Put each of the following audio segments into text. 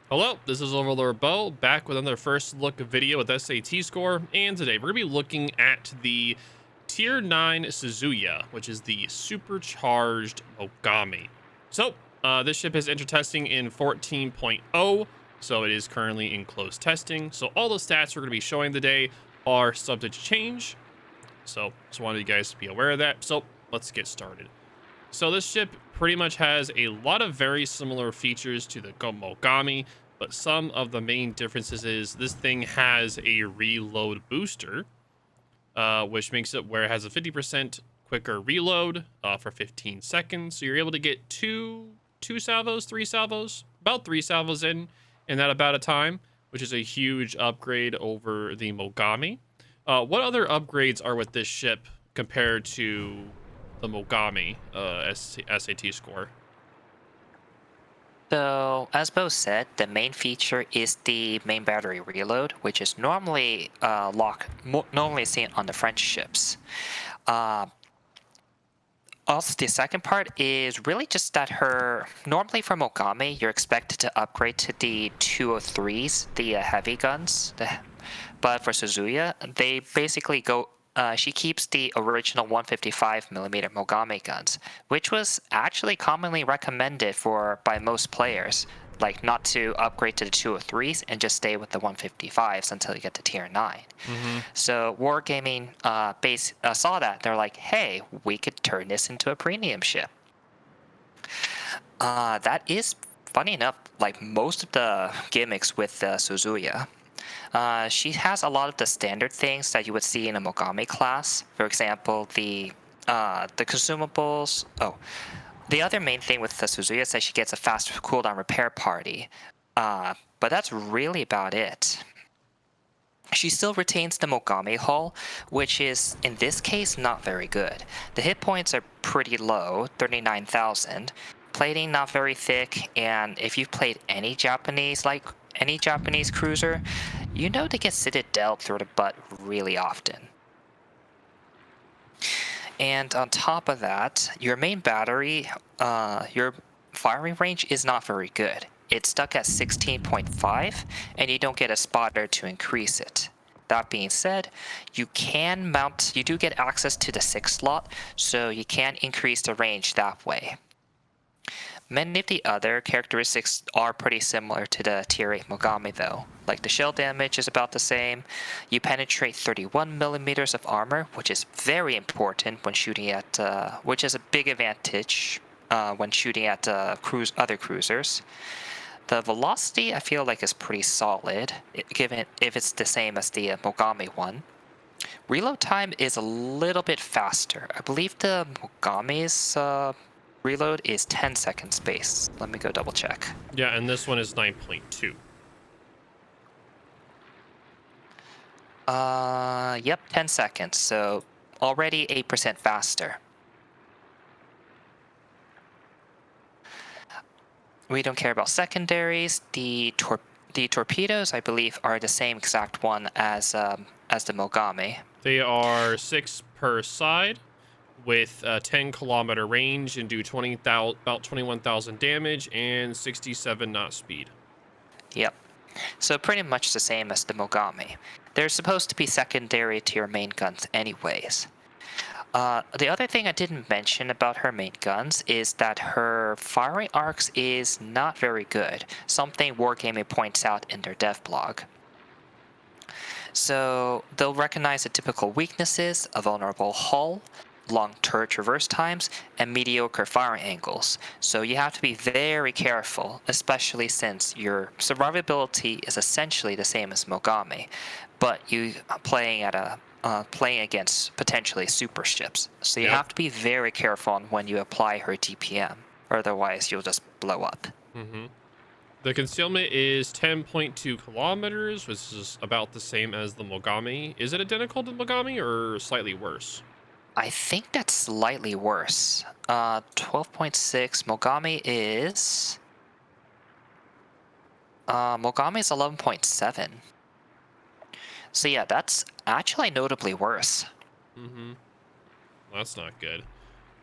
Hello, this is OverlordBou back with another first look video with SAT score, and today we're going to be looking at the Tier 9 Suzuya, which is the supercharged Mogami. So, this ship is enter testing in 14.0, so it is currently in closed testing. So all the stats we're going to be showing today are subject to change, so just wanted you guys to be aware of that. So let's get started. So this ship pretty much has a lot of very similar features to the Mogami, but some of the main differences is this thing has a reload booster, which makes it where it has a 50% quicker reload for 15 seconds. So you're able to get two salvos, three salvos, about three salvos in that about a time, which is a huge upgrade over the Mogami. What other upgrades are with this ship compared to the Mogami SAT score? So, as Bo said, the main feature is the main battery reload, which is normally normally seen on the French ships. Uh, Also, the second part is really just that normally for Mogami, you're expected to upgrade to the 203s, the heavy guns. But for Suzuya, they basically go. She keeps the original 155mm Mogami guns, which was actually commonly recommended by most players, like not to upgrade to the 203s and just stay with the 155s until you get to tier 9. Mm-hmm. So Wargaming saw that. They're like, hey, we could turn this into a premium ship. That is, funny enough, like most of the gimmicks with Suzuya. She has a lot of the standard things that you would see in a Mogami class. For example, the consumables. Oh, the other main thing with the Suzuya is that she gets a fast cooldown repair party. But that's really about it. She still retains the Mogami hull, which is, in this case, not very good. The hit points are pretty low, 39,000. Plating not very thick, and if you've played any Japanese cruiser, you know they get Citadel through the butt really often. And on top of that, your main battery, your firing range is not very good. It's stuck at 16.5, and you don't get a spotter to increase it. That being said, you do get access to the 6 slot, so you can increase the range that way. Many of the other characteristics are pretty similar to the Tier 8 Mogami though. Like the shell damage is about the same, you penetrate 31mm of armor, which is very important when shooting at, which is a big advantage when shooting at other cruisers. The velocity I feel like is pretty solid, given if it's the same as the Mogami one. Reload time is a little bit faster. I believe the Mogami's reload is 10 seconds base. Let me go double check. Yeah, and this one is 9.2. Yep, 10 seconds. So already 8% faster. We don't care about secondaries. The torpedoes, I believe, are the same exact one as the Mogami. They are 6 per side with a 10-kilometer range and do about 21,000 damage and 67 knot speed. Yep. So pretty much the same as the Mogami. They're supposed to be secondary to your main guns anyways. The other thing I didn't mention about her main guns is that her firing arcs is not very good, something Wargaming points out in their dev blog. So they'll recognize the typical weaknesses: a vulnerable hull, long turret traverse times, and mediocre firing angles. So you have to be very careful, especially since your survivability is essentially the same as Mogami, but you playing against potentially super ships. So you have to be very careful on when you apply her DPM, or otherwise you'll just blow up. Mm-hmm. The concealment is 10.2 kilometers, which is about the same as the Mogami. Is it identical to the Mogami or slightly worse? I think that's slightly worse. 12.6. Mogami is 11.7. So yeah, that's actually notably worse. Mm-hmm. That's not good.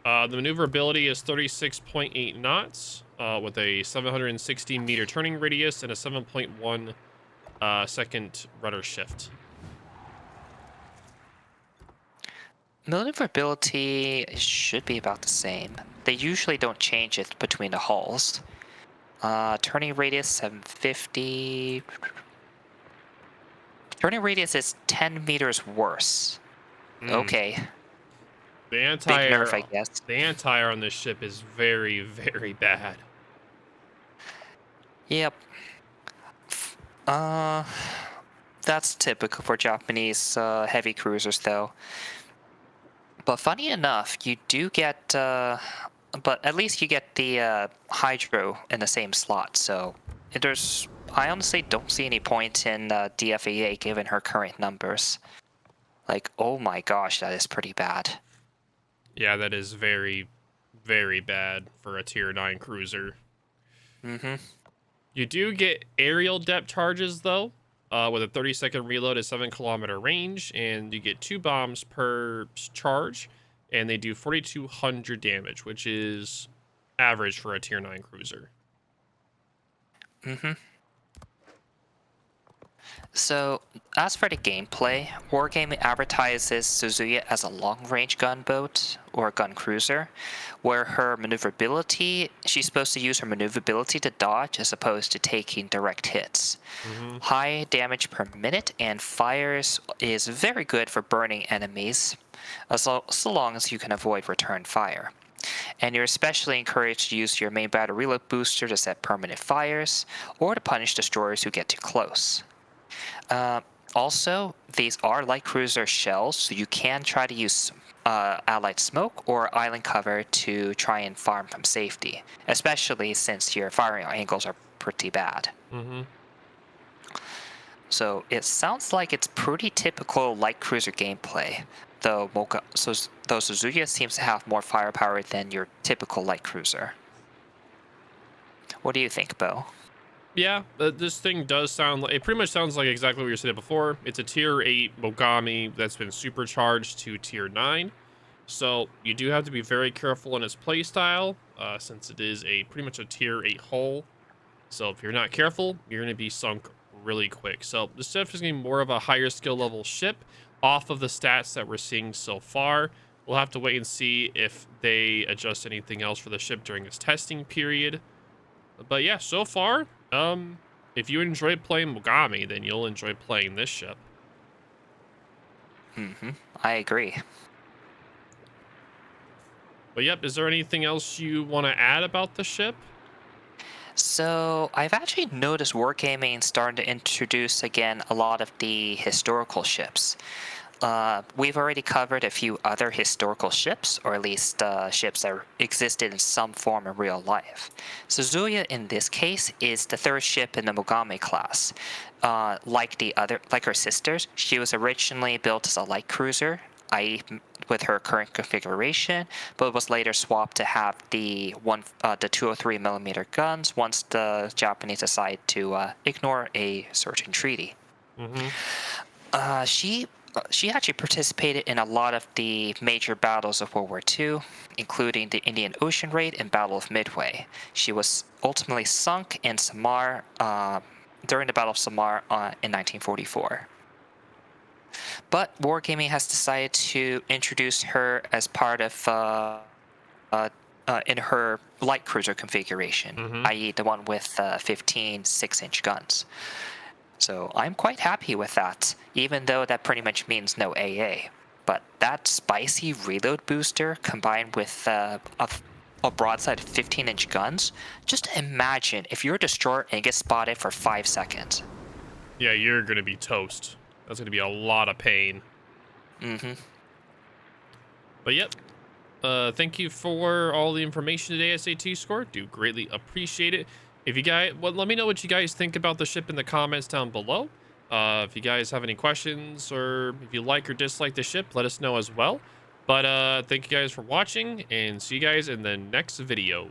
The maneuverability is 36.8 knots. with a 760 meter turning radius and a 7.1 second rudder shift. Maneuverability should be about the same. They usually don't change it between the hulls. Turning radius 750. Turning radius is 10 meters worse. Mm. Okay, The big anti-air, nerf, I guess. the anti-air on this ship is very, very bad. Yep. Uh, that's typical for Japanese heavy cruisers, though. But funny enough, you do get, but at least you get the hydro in the same slot. So I honestly don't see any point in DFAA given her current numbers. Like, oh my gosh, that is pretty bad. Yeah, that is very, very bad for a tier 9 cruiser. Mm-hmm. You do get aerial depth charges, though, with a 30-second reload at 7-kilometer range, and you get 2 bombs per charge, and they do 4,200 damage, which is average for a tier 9 cruiser. Mm-hmm. So, as for the gameplay, Wargaming advertises Suzuya as a long-range gunboat or gun cruiser, where her maneuverability, she's supposed to use her maneuverability to dodge as opposed to taking direct hits. Mm-hmm. High damage per minute and fires is very good for burning enemies, so long as you can avoid return fire. And you're especially encouraged to use your main battle reload booster to set permanent fires, or to punish destroyers who get too close. Uh, Also, these are light cruiser shells, so you can try to use allied smoke or island cover to try and farm from safety, especially since your firing angles are pretty bad. Mm-hmm. So it sounds like it's pretty typical light cruiser gameplay, though Suzuya seems to have more firepower than your typical light cruiser. What do you think, Bo? Yeah, this thing does sound like, it pretty much sounds like exactly what you said before. It's a tier 8 Mogami that's been supercharged to tier 9. So you do have to be very careful in its playstyle, since it is pretty much a tier 8 hull. So if you're not careful, you're going to be sunk really quick. So this ship is going to be more of a higher skill level ship off of the stats that we're seeing so far. We'll have to wait and see if they adjust anything else for the ship during this testing period. But yeah, so far, if you enjoy playing Mogami, then you'll enjoy playing this ship. Mm-hmm. I agree. But yep, is there anything else you want to add about the ship? So I've actually noticed Wargaming starting to introduce again a lot of the historical ships. We've already covered a few other historical ships, or at least ships that existed in some form in real life. Suzuya, in this case, is the third ship in the Mogami class. Like her sisters, she was originally built as a light cruiser, i.e., with her current configuration, but was later swapped to have the 203 millimeter guns once the Japanese decided to ignore a certain treaty. Mm-hmm. She actually participated in a lot of the major battles of World War II, including the Indian Ocean Raid and Battle of Midway. She was ultimately sunk in Samar during the Battle of Samar in 1944. But Wargaming has decided to introduce her as part of in her light cruiser configuration, Mm-hmm. i.e. the one with 15 6-inch guns. So I'm quite happy with that, even though that pretty much means no AA. But that spicy reload booster combined with a broadside of 15-inch guns, just imagine if you're a destroyer and get spotted for 5 seconds. Yeah, you're going to be toast. That's going to be a lot of pain. Mm-hmm. But yep. Thank you for all the information today, SAT score. Do greatly appreciate it. If you guys, let me know what you guys think about the ship in the comments down below. If you guys have any questions or if you like or dislike the ship, let us know as well. But thank you guys for watching and see you guys in the next video.